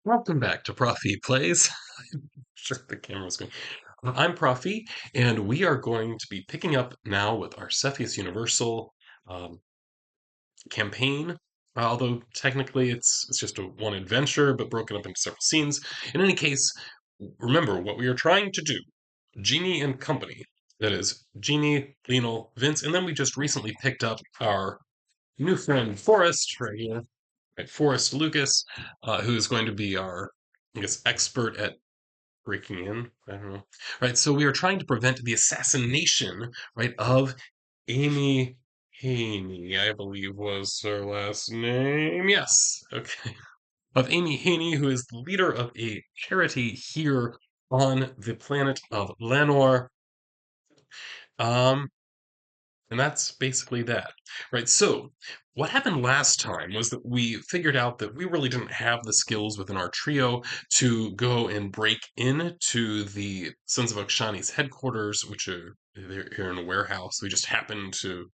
Welcome back to Prof E Plays. Sure, the camera's going. I'm Prof E, and we are going to be picking up now with our Cepheus Universal um, campaign. Although technically it's just a one adventure, but broken up into several scenes. In any case, remember what we are trying to do. Genie and Company. That is Genie, Lenal, Vince, and then we just recently picked up our new friend Forrest right here, right? Forrest Lucas, who is going to be our, I guess, expert at breaking in. I don't know. Right. So we are trying to prevent the assassination, right, of Amy Haney, I believe was her last name. Yes. Okay. Of Amy Haney, who is the leader of a charity here on the planet of Lenore. Um, And that's basically that, right? So, what happened last time was that we figured out that we really didn't have the skills within our trio to go and break into the Sons of Okshani's headquarters, which are they're here in a warehouse. We just happened to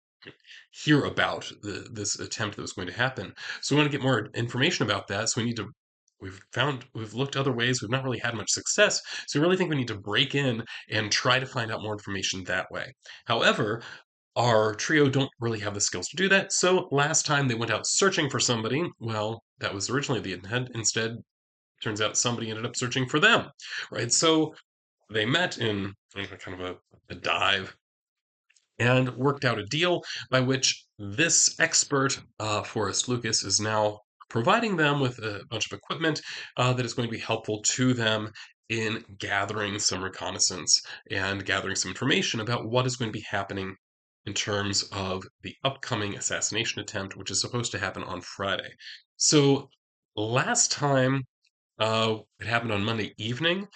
hear about this attempt that was going to happen. So, we want to get more information about that. So, we need to. We've looked other ways. We've not really had much success. So, we really think we need to break in and try to find out more information that way. However, our trio don't really have the skills to do that, so last time they went out searching for somebody, well, that was originally the intent. Instead, turns out somebody ended up searching for them, right? So they met in kind of a dive and worked out a deal by which this expert, Forrest Lucas, is now providing them with a bunch of equipment that is going to be helpful to them in gathering some reconnaissance and gathering some information about what is going to be happening in terms of the upcoming assassination attempt, which is supposed to happen on Friday. So last time it happened on Monday evening.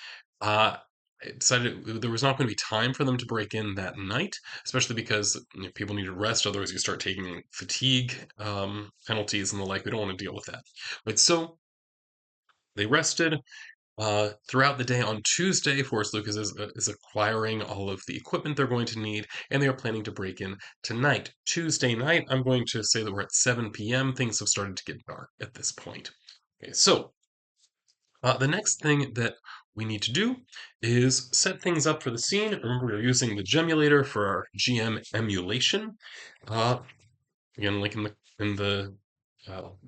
It decided there was not going to be time for them to break in that night, especially because people need to rest. Otherwise, you start taking fatigue penalties and the like. We don't want to deal with that. But so they rested throughout the day on Tuesday. Forrest Lucas is acquiring all of the equipment they're going to need, and they are planning to break in tonight. Tuesday night, I'm going to say that we're at 7 p.m. Things have started to get dark at this point. Okay, so the next thing that we need to do is set things up for the scene. Remember, we're using the gemulator for our GM emulation. Uh, Again, link in the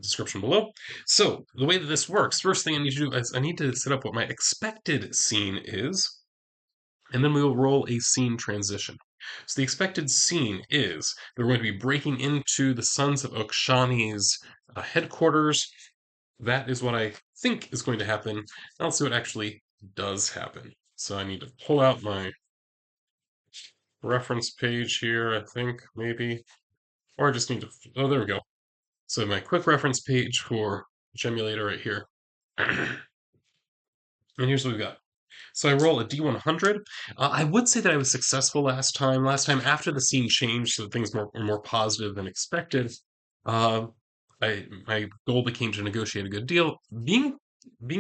description below. So the way that this works, first thing I need to do is I need to set up what my expected scene is, and then we will roll a scene transition. So the expected scene is they're going to be breaking into the Sons of Okshani's headquarters. That is what I think is going to happen. Now let's see what actually does happen. So I need to pull out my reference page here, I think, maybe. Or I just need to, oh, there we go. So my quick reference page for Gemulator right here. And here's what we've got. So I roll a D100. I would say that I was successful last time. Last time, after the scene changed, so things were more positive than expected, uh, my goal became to negotiate a good deal. Being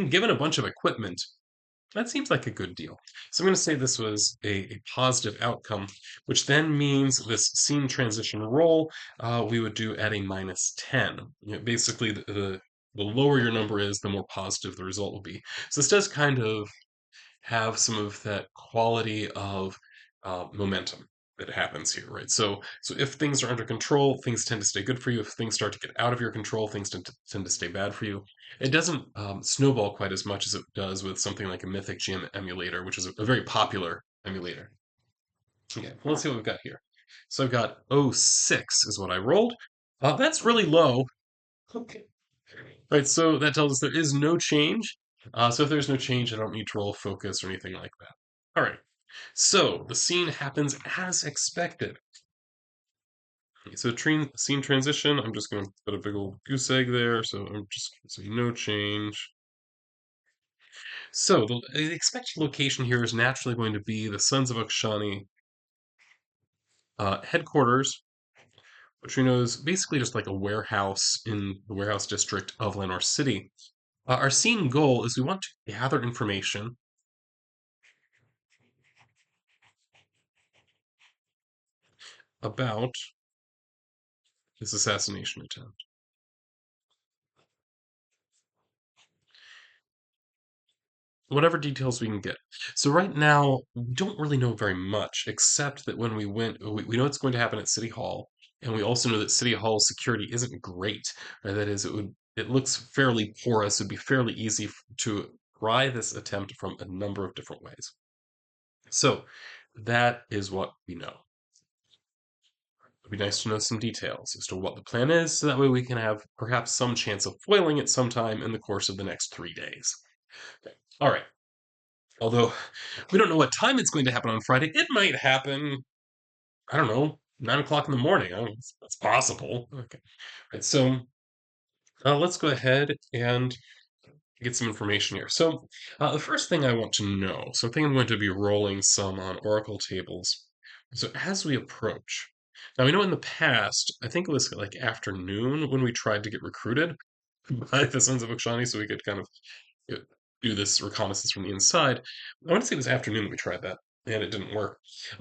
given a bunch of equipment, that seems like a good deal. So I'm going to say this was a positive outcome, which then means this scene transition roll we would do at a -10. Basically, the lower your number is, the more positive the result will be. So this does kind of have some of that quality of momentum that happens here, right? So if things are under control, things tend to stay good for you. If things start to get out of your control, things tend to stay bad for you. It doesn't snowball quite as much as it does with something like a Mythic GM emulator, which is a very popular emulator. Okay, well, let's see what we've got here. So I've got oh 06 is what I rolled. That's really low. Okay. Right, so that tells us there is no change. So if there's no change, I don't need to roll focus or anything like that. All right. So the scene happens as expected. Okay, so scene transition. I'm just going to put a big old goose egg there. So I'm just going to say no change. So the expected location here is naturally going to be the Sons of Okshani headquarters, which we know is basically just like a warehouse in the warehouse district of Lenore City. Our scene goal is we want to gather information about this assassination attempt. whatever details we can get. So right now, we don't really know very much, except that when we went, we know it's going to happen at City Hall, and we also know that City Hall security isn't great. Right? That is, it looks fairly porous. It'd be fairly easy to try this attempt from a number of different ways. So that is what we know. It'd be nice to know some details as to what the plan is, so that way we can have perhaps some chance of foiling it sometime in the course of the next 3 days. Okay. All right. Although we don't know what time it's going to happen on Friday, it might happen, I don't know, 9 o'clock in the morning. I don't know, it's possible. Okay. Right, so let's go ahead and get some information here. So the first thing I want to know, so I think I'm going to be rolling some on Oracle tables. So as we approach, now we know in the past, I think it was like afternoon when we tried to get recruited by the Sons of Okshani, so we could kind of uh, do this reconnaissance from the inside. I want to say it was afternoon that we tried that, and it didn't work.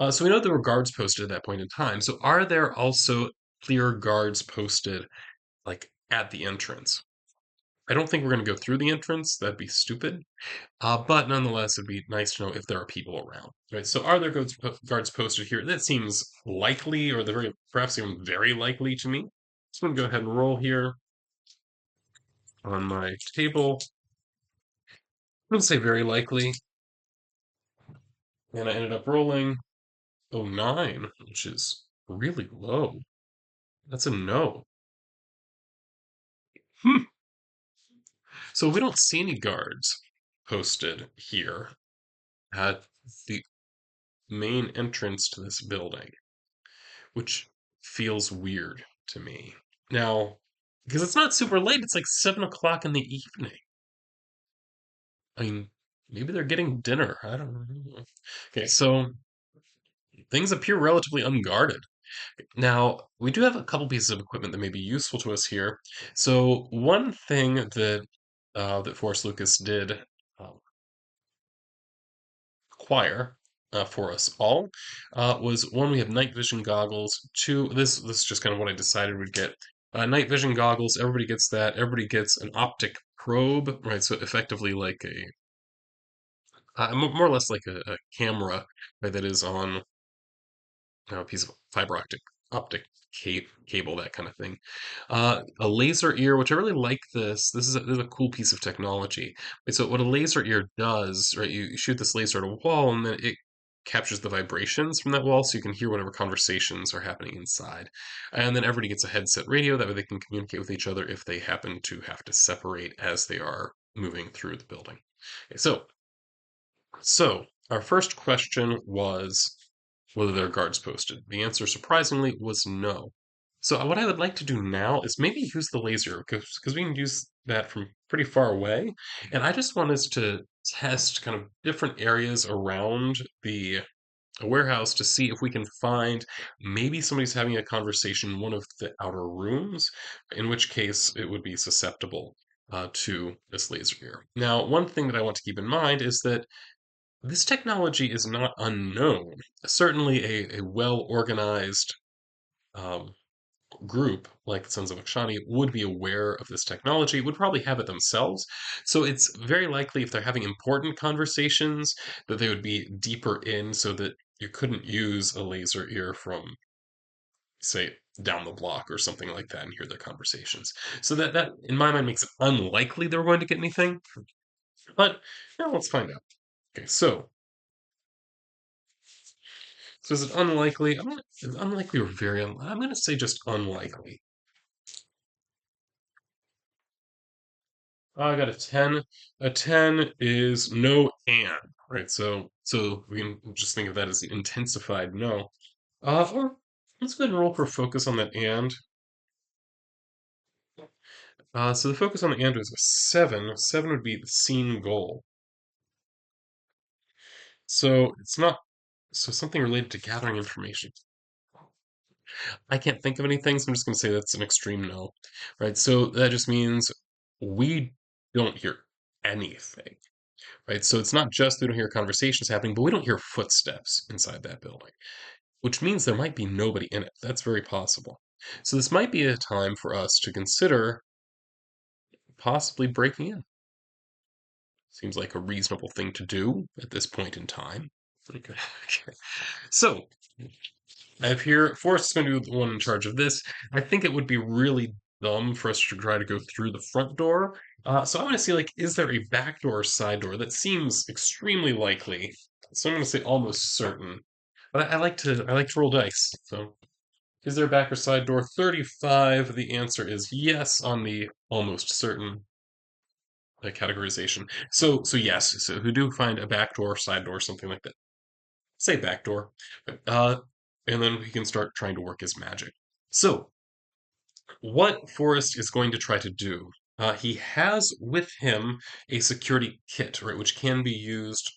So we know there were guards posted at that point in time. So are there also clear guards posted, like at the entrance? I don't think we're going to go through the entrance. That'd be stupid. But nonetheless, it'd be nice to know if there are people around. Right. So are there guards posted here? That seems likely, or the very perhaps even very likely to me. So I'm going to go ahead and roll here on my table. I'm going to say very likely, and I ended up rolling 09, which is really low. That's a no. Hmm. So we don't see any guards posted here at the main entrance to this building, which feels weird to me. Now, because it's not super late, it's like 7 o'clock in the evening. I mean, maybe they're getting dinner. I don't know. Okay, so things appear relatively unguarded. Now, we do have a couple pieces of equipment that may be useful to us here. So, one thing that Forrest Lucas did um, acquire for us all was one, we have night vision goggles. Two, this is just kind of what I decided we'd get. Night vision goggles. Everybody gets that. Everybody gets an optic probe, right? So effectively, like more or less like a camera, right, that is on a piece of fiber optic cable, that kind of thing. A laser ear, which I really like this. This is a cool piece of technology. Right, so what a laser ear does, right? You shoot this laser at a wall, and then it captures the vibrations from that wall, so you can hear whatever conversations are happening inside. And then everybody gets a headset radio that way they can communicate with each other if they happen to have to separate as they are moving through the building. Okay, so our first question was whether there are guards posted. The answer, surprisingly, was no. So what I would like to do now is maybe use the laser because we can use that from pretty far away. And I just want us to test kind of different areas around the warehouse to see if we can find maybe somebody's having a conversation in one of the outer rooms, in which case it would be susceptible to this laser ear. Now, one thing that I want to keep in mind is that this technology is not unknown. Certainly, a well organized um, group like the Sons of Okshani would be aware of this technology, would probably have it themselves. So it's very likely if they're having important conversations that they would be deeper in so that you couldn't use a laser ear from, say, down the block or something like that and hear their conversations. So that in my mind makes it unlikely they're going to get anything. But let's find out. Okay, so is it unlikely? Unlikely or very unlikely? I'm going to say just unlikely. I got a 10. A 10 is no and, right? So we can just think of that as the intensified no. Or let's go ahead and roll for focus on that and. So the focus on the and is a 7. 7 would be the scene goal. So it's not, so something related to gathering information. I can't think of anything, so I'm just going to say that's an extreme no, right? So that just means we don't hear anything, right? So it's not just we don't hear conversations happening, but we don't hear footsteps inside that building, which means there might be nobody in it. That's very possible. So this might be a time for us to consider possibly breaking in. Seems like a reasonable thing to do at this point in time. Okay. So I have here, Forrest is going to be the one in charge of this. I think it would be really dumb for us to try to go through the front door. So I want to see, like, is there a back door or side door? That seems extremely likely. So I'm going to say almost certain. But I like to roll dice. So is there a back or side door? 35. The answer is yes on the almost certain categorization. So yes. So who do find a back door, side door, something like that? Say back door. And then we can start trying to work his magic. So what Forrest is going to try to do, he has with him a security kit, right, which can be used,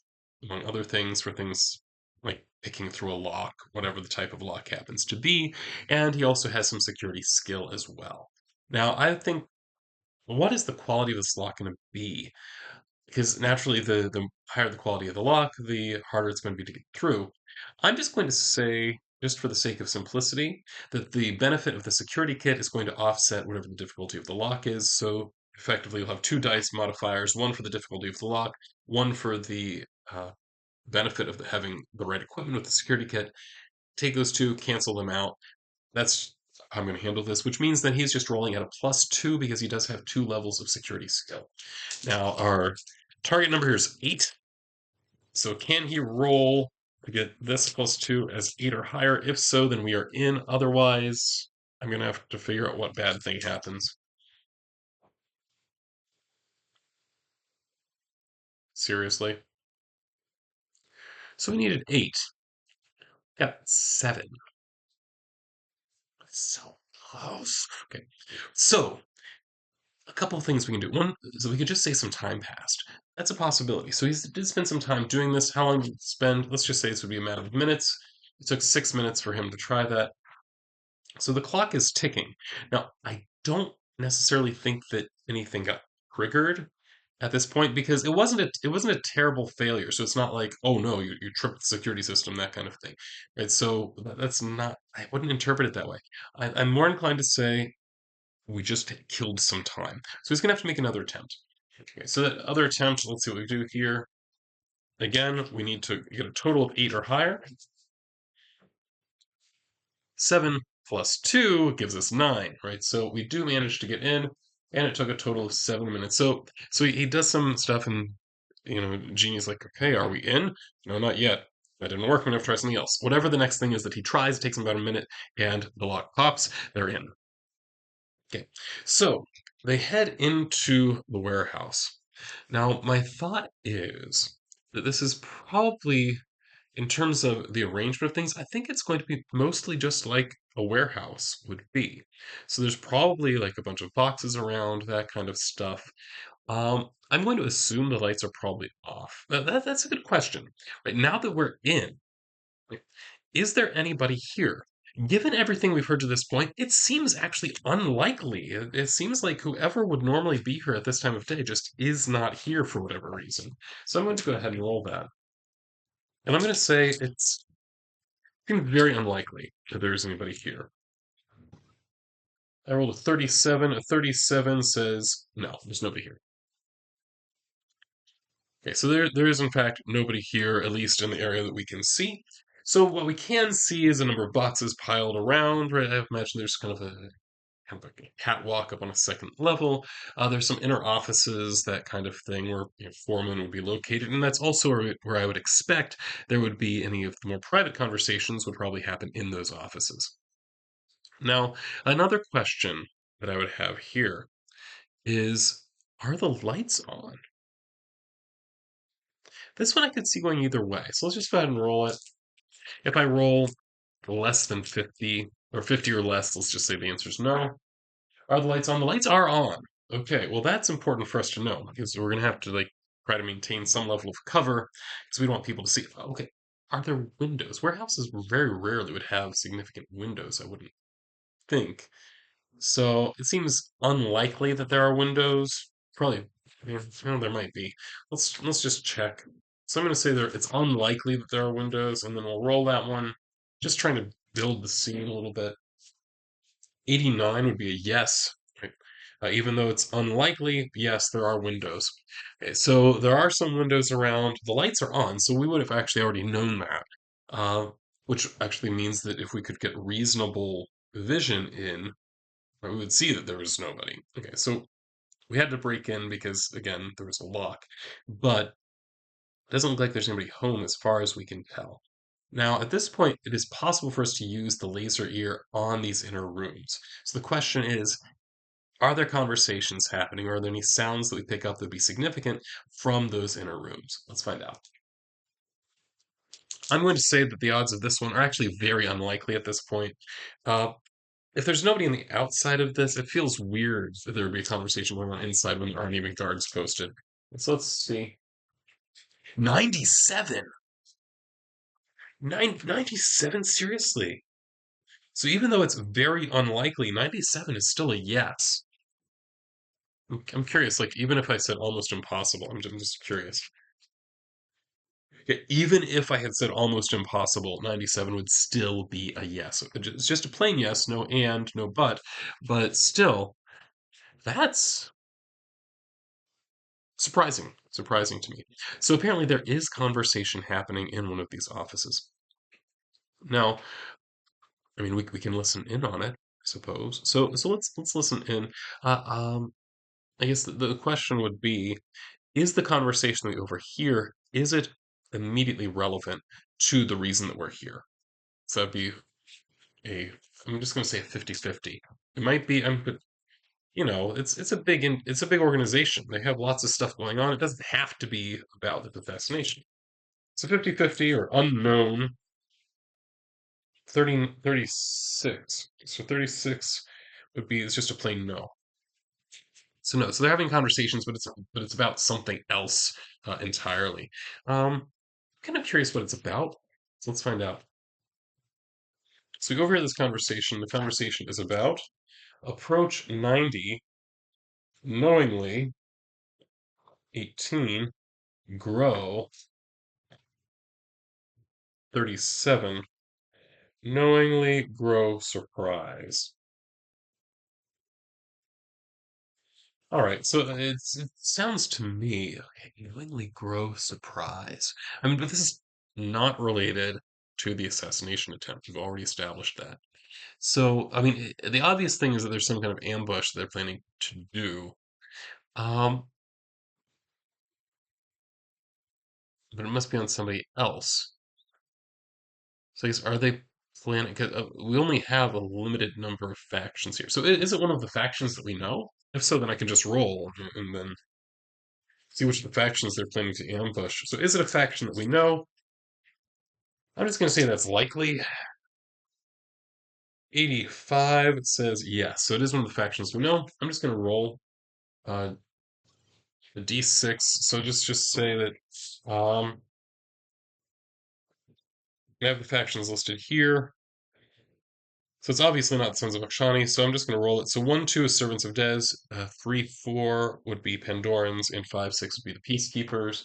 among other things, for things like picking through a lock, whatever the type of lock happens to be, and he also has some security skill as well. Now, I think, what is the quality of this lock going to be? Because naturally, the higher the quality of the lock, the harder it's going to be to get through. I'm just going to say, just for the sake of simplicity, that the benefit of the security kit is going to offset whatever the difficulty of the lock is. So effectively, you'll have two dice modifiers, one for the difficulty of the lock, one for the benefit of having the right equipment with the security kit. Take those two, cancel them out. That's how I'm going to handle this, which means that he's just rolling at a +2 because he does have 2 levels of security skill. Now, our target number here is 8. So can he roll to get this +2 as 8 or higher? If so, then we are in. Otherwise, I'm going to have to figure out what bad thing happens. Seriously. So we needed 8. Got 7. So close. Okay. So a couple of things we can do. One, so we could just say some time passed. That's a possibility. So he did spend some time doing this. How long did he spend? Let's just say this would be a matter of minutes. It took 6 minutes for him to try that. So the clock is ticking. Now, I don't necessarily think that anything got triggered at this point because it wasn't a terrible failure. So it's not like, oh no, you tripped the security system, that kind of thing. Right? So that's not, I wouldn't interpret it that way. I'm more inclined to say we just killed some time. So he's gonna have to make another attempt. Okay, so that other attempt, let's see what we do here. Again, we need to get a total of 8 or higher. 7 plus 2 gives us 9, right? So we do manage to get in, and it took a total of 7 minutes. So he does some stuff, and Genie's like, okay, are we in? No, not yet. That didn't work. I'm gonna have to try something else. Whatever the next thing is that he tries, it takes him about a minute, and the lock pops. They're in. Okay, so they head into the warehouse. Now, my thought is that this is probably, in terms of the arrangement of things, I think it's going to be mostly just like a warehouse would be. So there's probably like a bunch of boxes around, that kind of stuff. I'm going to assume the lights are probably off. That's a good question. Right now that we're in, like, is there anybody here? Given everything we've heard to this point, it seems actually unlikely. It seems like whoever would normally be here at this time of day just is not here for whatever reason. So I'm going to go ahead and roll that. And I'm going to say it's seems very unlikely that there is anybody here. I rolled a 37. A 37 says no, there's nobody here. Okay, so there is in fact nobody here, at least in the area that we can see. So what we can see is a number of boxes piled around, right? I imagine there's kind of a catwalk up on a second level. There's some inner offices, that kind of thing, where foremen would be located, and that's also where I would expect there would be any of the more private conversations would probably happen in those offices. Now, another question that I would have here is, are the lights on? This one I could see going either way. So let's just go ahead and roll it. If I roll less than 50, or 50 or less, let's just say the answer is no. Are the lights on? The lights are on. Okay, well that's important for us to know because we're gonna have to like try to maintain some level of cover because we don't want people to see. Okay, are there windows? Warehouses very rarely would have significant windows, I wouldn't think. So it seems unlikely that there are windows. Probably, yeah, well, there might be. Let's just check. So I'm going to say there it's unlikely that there are windows, and then we'll roll that one. Just trying to build the scene a little bit. 89 would be a yes. Right? Even though it's unlikely, yes, there are windows. Okay, so there are some windows around. The lights are on, so we would have actually already known that. Uh, which actually means that if we could get reasonable vision in, we would see that there was nobody. Okay, so we had to break in because, again, there was a lock. But it doesn't look like there's anybody home as far as we can tell. Now, at this point, it is possible for us to use the laser ear on these inner rooms. So the question is, are there conversations happening, or are there any sounds that we pick up that would be significant from those inner rooms? Let's find out. I'm going to say that the odds of this one are actually very unlikely at this point. Uh, if there's nobody on the outside of this, it feels weird that there would be a conversation going on inside when there aren't even guards posted. So let's see. 97! 97? Seriously? So even though it's very unlikely, 97 is still a yes. I'm curious, like, even if I said almost impossible, I'm just curious. Okay, even if I had said almost impossible, 97 would still be a yes. It's just a plain yes, no and, no but still, that's surprising to me. So apparently there is conversation happening in one of these offices. Now, I mean, we can listen in on it, I suppose. So let's listen in. Uh, um, I guess the question would be, is the conversation that we overhear, is it immediately relevant to the reason that we're here? So that'd be a, I'm just going to say a 50-50. It might be, but it's a big organization. They have lots of stuff going on. It doesn't have to be about the fascination. So 50-50 or unknown, 36. So 36 would be, it's just a plain no. So no, so they're having conversations, but it's about something else entirely. Kind of curious what it's about. So let's find out. So we go over here this conversation. The conversation is about approach 90, knowingly 18, grow 37, knowingly grow surprise. All right, so it sounds to me, okay, knowingly grow surprise. I mean, but this is not related to the assassination attempt. We've already established that. So, I mean, the obvious thing is that there's some kind of ambush they're planning to do. Um, but it must be on somebody else. So I guess, are they planning? 'Cause, we only have a limited number of factions here. So is it one of the factions that we know? If so, then I can just roll and then see which of the factions they're planning to ambush. So is it a faction that we know? I'm just going to say that's likely. 85 says yes. So it is one of the factions we know. I'm just going to roll uh, a d6. So just say that I have the factions listed here. So it's obviously not Sons of Okshani, so I'm just going to roll it. So 1, 2 is Servants of Des, 3, 4 would be Pandorans, and 5, 6 would be the Peacekeepers.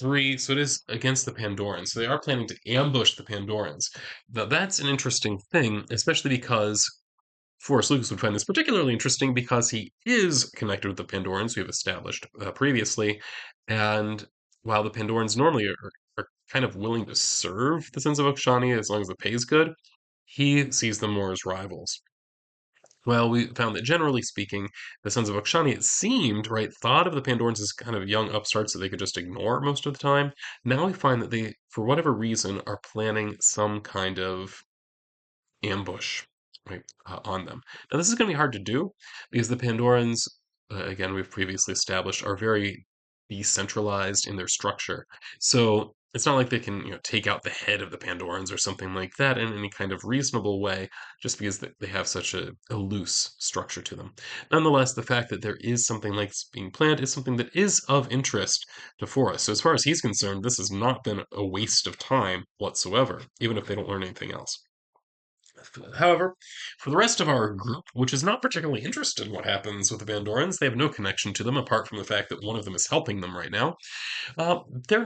3, so it is against the Pandorans. So they are planning to ambush the Pandorans. Now that's an interesting thing, especially because Forrest Lucas would find this particularly interesting because he is connected with the Pandorans, we have established previously. And while the Pandorans normally are kind of willing to serve the Sons of Okshani as long as the pay is good, he sees them more as rivals. Well, we found that generally speaking, the Sons of Okshani, it seemed, right, thought of the Pandorans as kind of young upstarts that they could just ignore most of the time. Now we find that they, for whatever reason, are planning some kind of ambush, right, on them. Now, this is going to be hard to do because the Pandorans, again, we've previously established, are very decentralized in their structure. So it's not like they can, take out the head of the Pandorans or something like that in any kind of reasonable way, just because they have such a loose structure to them. Nonetheless, the fact that there is something like this being planned is something that is of interest to Forrest. So as far as he's concerned, this has not been a waste of time whatsoever, even if they don't learn anything else. However, for the rest of our group, which is not particularly interested in what happens with the Vandorans, they have no connection to them apart from the fact that one of them is helping them right now. Uh, they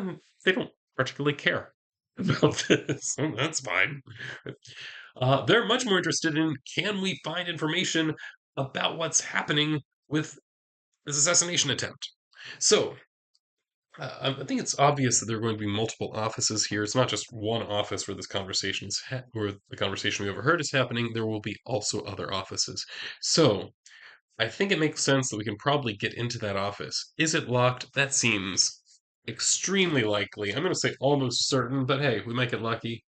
don't particularly care about this. So that's fine. They're much more interested in, can we find information about what's happening with this assassination attempt. So, I think it's obvious that there are going to be multiple offices here. It's not just one office where where the conversation we overheard is happening. There will be also other offices. So, I think it makes sense that we can probably get into that office. Is it locked? That seems extremely likely. I'm going to say almost certain, but hey, we might get lucky.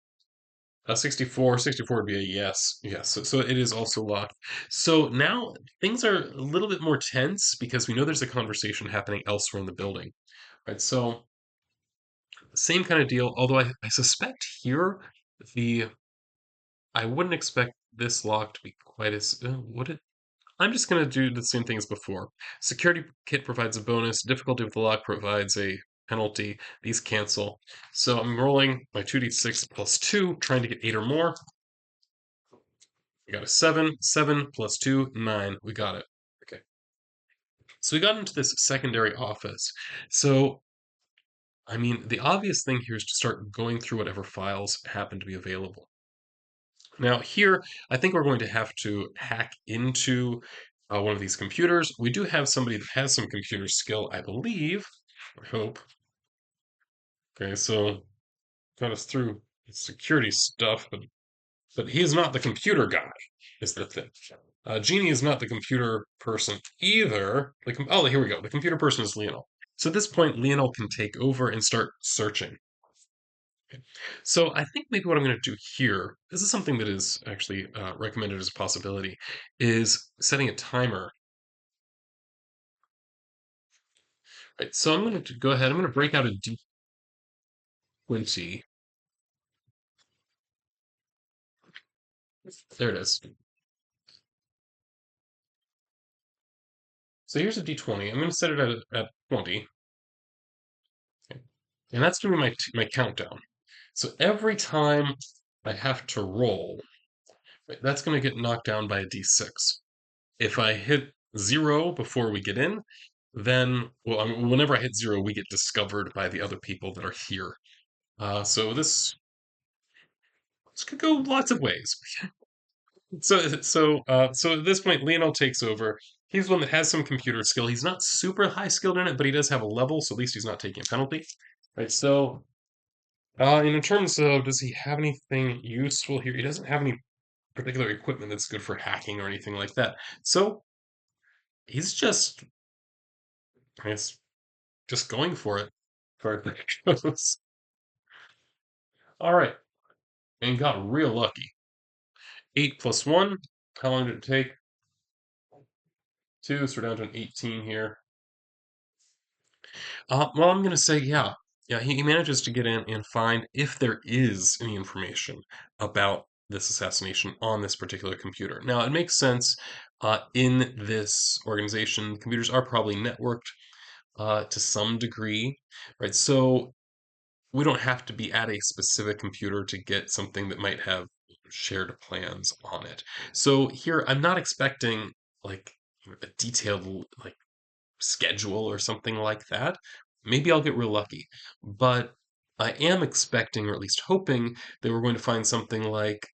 64 would be a yes. Yes. So it is also locked. So now things are a little bit more tense because we know there's a conversation happening elsewhere in the building. Right. So same kind of deal. Although I suspect here the I wouldn't expect this lock to be quite as would it? I'm just going to do the same thing as before. Security kit provides a bonus. Difficulty with the lock provides a penalty. These cancel. So I'm rolling my 2d6 plus 2, trying to get 8 or more. We got a 7. 7 plus 2, 9. We got it. Okay. So we got into this secondary office. So, I mean, the obvious thing here is to start going through whatever files happen to be available. Now, here, I think we're going to have to hack into one of these computers. We do have somebody that has some computer skill, I believe. I hope. Okay, so got us through security stuff, but he is not the computer guy, is the thing. Jeannie is not the computer person either. Oh, here we go. The computer person is Lionel. So at this point, Lionel can take over and start searching. Okay. So I think maybe what I'm going to do here, this is something that is actually recommended as a possibility, is setting a timer. Right, so I'm going to go ahead. I'm going to break out a D20. There it is. So here's a D20. I'm going to set it at 20. Okay. And that's going to be my countdown. So every time I have to roll, right, that's going to get knocked down by a D6. If I hit 0 before we get in, then, well, I mean, whenever I hit 0, we get discovered by the other people that are here. So this could go lots of ways. So at this point, Lionel takes over. He's one that has some computer skill. He's not super high skilled in it, but he does have a level, so at least he's not taking a penalty. Right. So, and in terms of does he have anything useful here? He doesn't have any particular equipment that's good for hacking or anything like that. So he's just, I guess, just going for it. Far as that goes. All right, and got real lucky. 8 plus 1. How long did it take? 2, so we're down to an 18 here. Well, I'm going to say, yeah. Yeah, he manages to get in and find if there is any information about this assassination on this particular computer. Now, it makes sense in this organization, computers are probably networked to some degree, right? So we don't have to be at a specific computer to get something that might have shared plans on it. So here, I'm not expecting like a detailed like schedule or something like that. Maybe I'll get real lucky, but I am expecting, or at least hoping, that we're going to find something like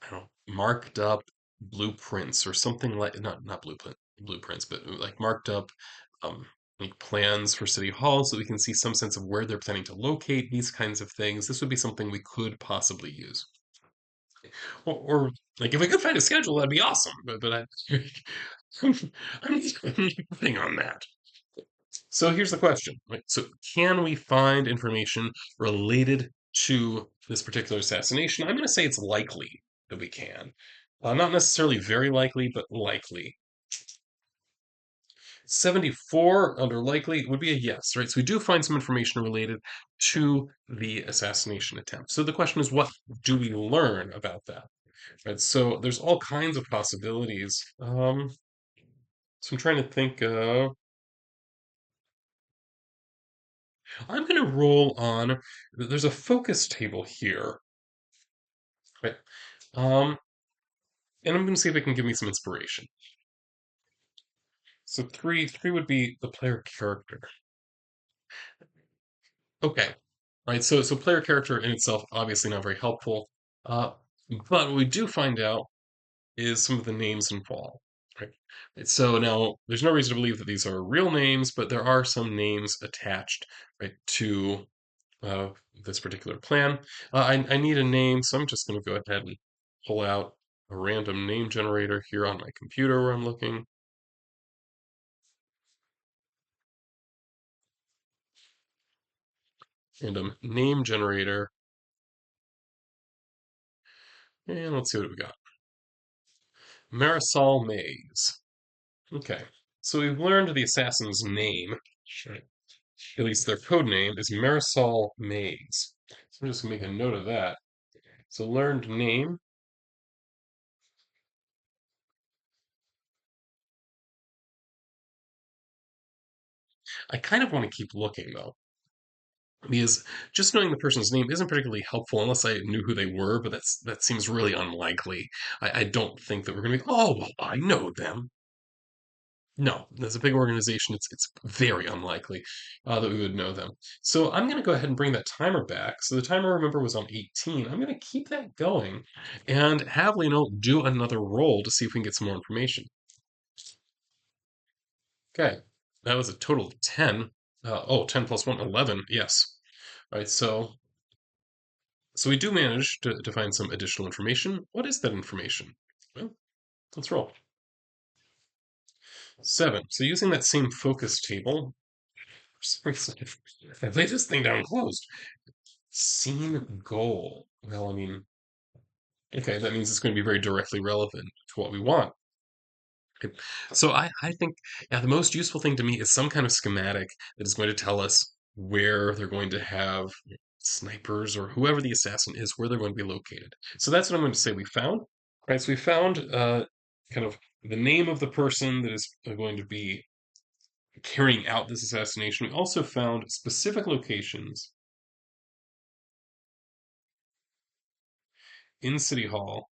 I don't know, marked up blueprints or something like not blueprints, but like marked up um, like plans for City Hall so we can see some sense of where they're planning to locate these kinds of things. This would be something we could possibly use. Or like if we could find a schedule, that'd be awesome. But I'm nothing on that. So here's the question. Right? So can we find information related to this particular assassination? I'm going to say it's likely that we can. Not necessarily very likely, but likely. 74 under likely would be a yes, right? So we do find some information related to the assassination attempt. So the question is, what do we learn about that? Right. So there's all kinds of possibilities. So I'm trying to think. I'm going to roll on. There's a focus table here, right? Um, and I'm going to see if it can give me some inspiration. So three would be the player character. Okay, right. So player character in itself obviously not very helpful. Uh, but what we do find out is some of the names involved. Right. So now there's no reason to believe that these are real names, but there are some names attached, right, to uh, this particular plan. I need a name, so I'm just going to go ahead and pull out a random name generator here on my computer where I'm looking. Random name generator. And let's see what we got. Marisol Mays. Okay. So we've learned the assassin's name. Right. At least their code name is Marisol Mays. So I'm just going to make a note of that. So learned name. I kind of want to keep looking though, because just knowing the person's name isn't particularly helpful unless I knew who they were, but that seems really unlikely. I don't think that we're going to be, oh, well, I know them. No, as a big organization, it's very unlikely that we would know them. So I'm going to go ahead and bring that timer back. So the timer, remember, was on 18. I'm going to keep that going and have Lino do another roll to see if we can get some more information. Okay, that was a total of 10. 10 plus 1, 11. Yes. All right, so we do manage to find some additional information. What is that information? Well, let's roll. 7. So using that same focus table, I laid this thing down closed. Scene goal. Well, I mean, okay, that means it's going to be very directly relevant to what we want. Okay. So I think, yeah, the most useful thing to me is some kind of schematic that is going to tell us where they're going to have snipers or whoever the assassin is, where they're going to be located. So that's what I'm going to say we found. Right, so we found kind of the name of the person that is going to be carrying out this assassination. We also found specific locations in City Hall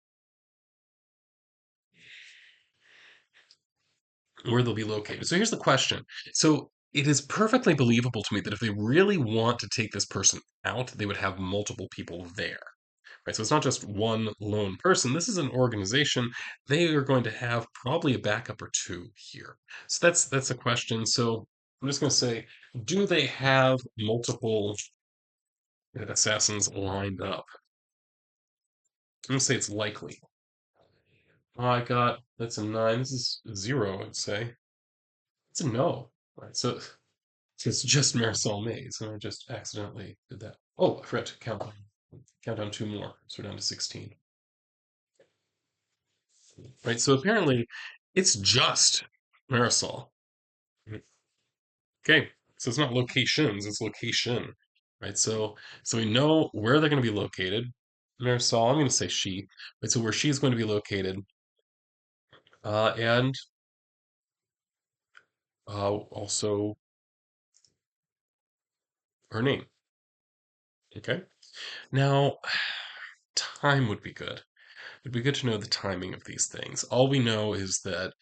where they'll be located. So here's the question. So it is perfectly believable to me that if they really want to take this person out, they would have multiple people there. Right? So it's not just one lone person. This is an organization. They are going to have probably a backup or two here. So that's a question. So I'm just going to say, do they have multiple assassins lined up? I'm going to say it's likely. Oh, I got that's a 9. This is a 0, I'd say. It's a no. Right. So it's just Marisol Mays, and I just accidentally did that. Oh, I forgot to count down 2 more. So we're down to 16. Right. So apparently, it's just Marisol. Okay. So it's not locations; it's location. Right. So we know where they're going to be located. Marisol. I'm going to say she. Right. So where she's going to be located, and also her name. Okay. Now, time would be good. It'd be good to know the timing of these things. All we know is that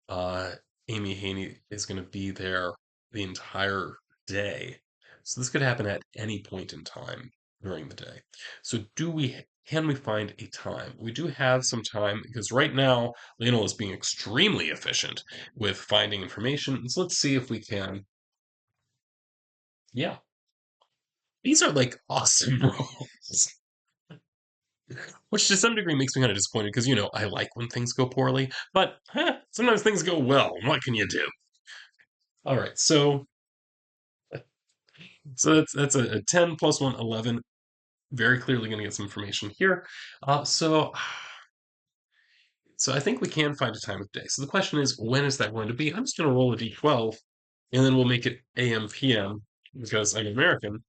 uh, Amy Haney is going to be there the entire day. So this could happen at any point in time during the day. So can we find a time? We do have some time because right now Lionel is being extremely efficient with finding information. So let's see if we can. Yeah, these are like awesome rolls. Which to some degree makes me kind of disappointed because, I like when things go poorly, but sometimes things go well. What can you do? All right, so that's a 10 plus 1, 11. Very clearly going to get some information here. So I think we can find a time of day. So the question is, when is that going to be? I'm just going to roll a d12, and then we'll make it AM, PM, because I'm American.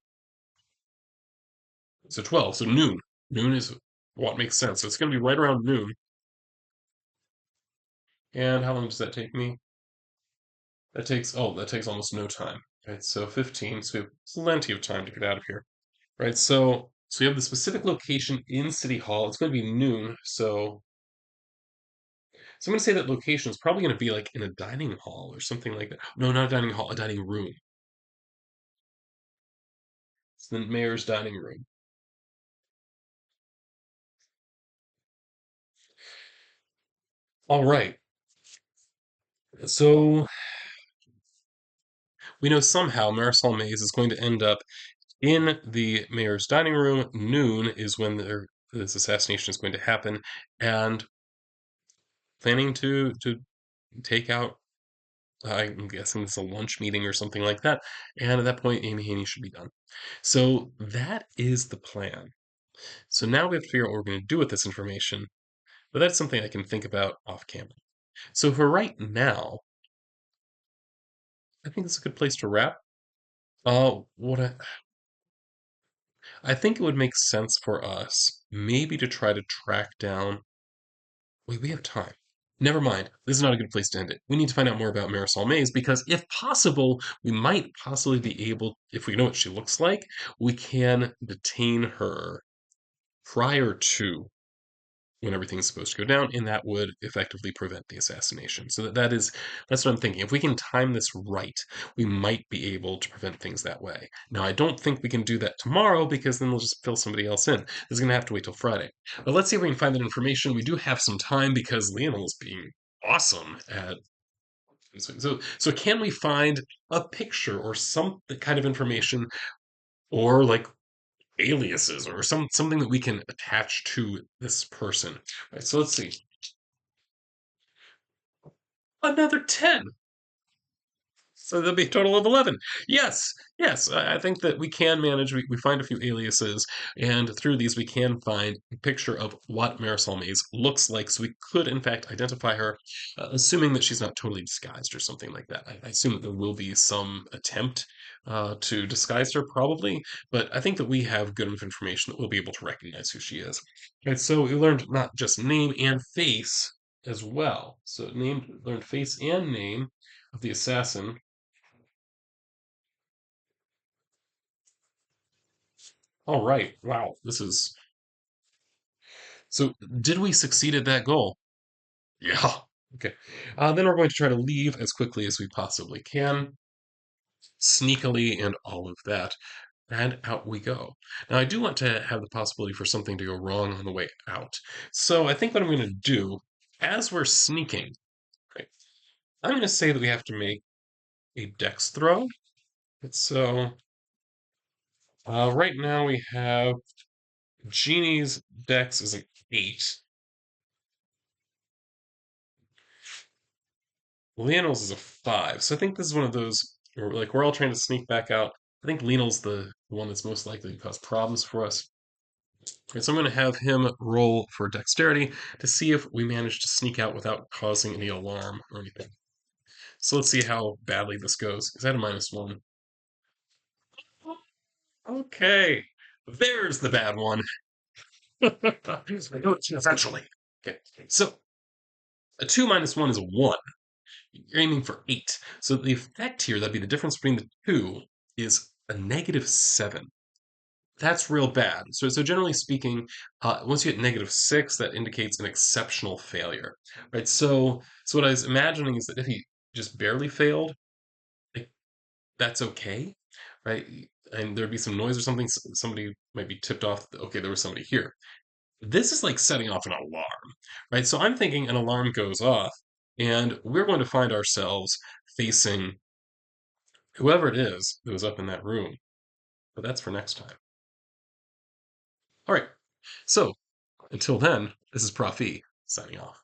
So 12, so noon. Noon is what makes sense. So it's going to be right around noon. And how long does that take me? That takes almost no time. Right, so 15, so we have plenty of time to get out of here. Right, so we have the specific location in City Hall. It's going to be noon, so I'm going to say that location is probably going to be like in a dining hall or something like that. No, not a dining hall, a dining room. It's the mayor's dining room. All right. So we know somehow Marisol Mays is going to end up in the mayor's dining room. Noon is when this assassination is going to happen, and planning to take out. I'm guessing it's a lunch meeting or something like that. And at that point, Amy Haney should be done. So that is the plan. So now we have to figure out what we're going to do with this information. But that's something I can think about off camera. So for right now, I think it's a good place to wrap. What I think it would make sense for us maybe to try to track down. Wait, we have time. Never mind. This is not a good place to end it. We need to find out more about Marisol Mays because, if possible, we might possibly be able, if we know what she looks like, we can detain her prior to when everything's supposed to go down, and that would effectively prevent the assassination. So that's what I'm thinking. If we can time this right, we might be able to prevent things that way. Now, I don't think we can do that tomorrow because then we'll just fill somebody else in. This is going to have to wait till Friday. But let's see if we can find that information. We do have some time because Lionel is being awesome at. So can we find a picture or some kind of information, or like aliases or something that we can attach to this person? Right, so let's see. Another 10. So there'll be a total of 11. Yes, yes, I think that we can manage. We find a few aliases, and through these, we can find a picture of what Marisol Mays looks like. So we could, in fact, identify her, assuming that she's not totally disguised or something like that. I assume that there will be some attempt to disguise her, probably, but I think that we have good enough information that we'll be able to recognize who she is. Right, so we learned not just name and face as well. So learned face and name of the assassin. All right. Wow. This is so. Did we succeed at that goal? Yeah. Okay. Then we're going to try to leave as quickly as we possibly can, sneakily, and all of that. And out we go. Now, I do want to have the possibility for something to go wrong on the way out. So I think what I'm going to do, as we're sneaking, right, I'm going to say that we have to make a dex throw. So right now we have Genie's dex is an 8. Lionel's is a 5. So I think this is one of those where like we're all trying to sneak back out. I think Lionel's the one that's most likely to cause problems for us. Okay, so I'm going to have him roll for dexterity to see if we manage to sneak out without causing any alarm or anything. So let's see how badly this goes. Is that a -1? Okay, there's the bad one. Eventually. Okay, so a 2 minus 1 is a 1. You're aiming for 8. So the effect here, that'd be the difference between the two, is a -7. That's real bad. So generally speaking, once you hit -6, that indicates an exceptional failure, right? So what I was imagining is that if he just barely failed, like, that's okay, right? And there'd be some noise or something. Somebody might be tipped off. Okay, there was somebody here. This is like setting off an alarm, right? So I'm thinking an alarm goes off, and we're going to find ourselves facing whoever it is that was up in that room. But that's for next time. All right. So until then, this is Prof E signing off.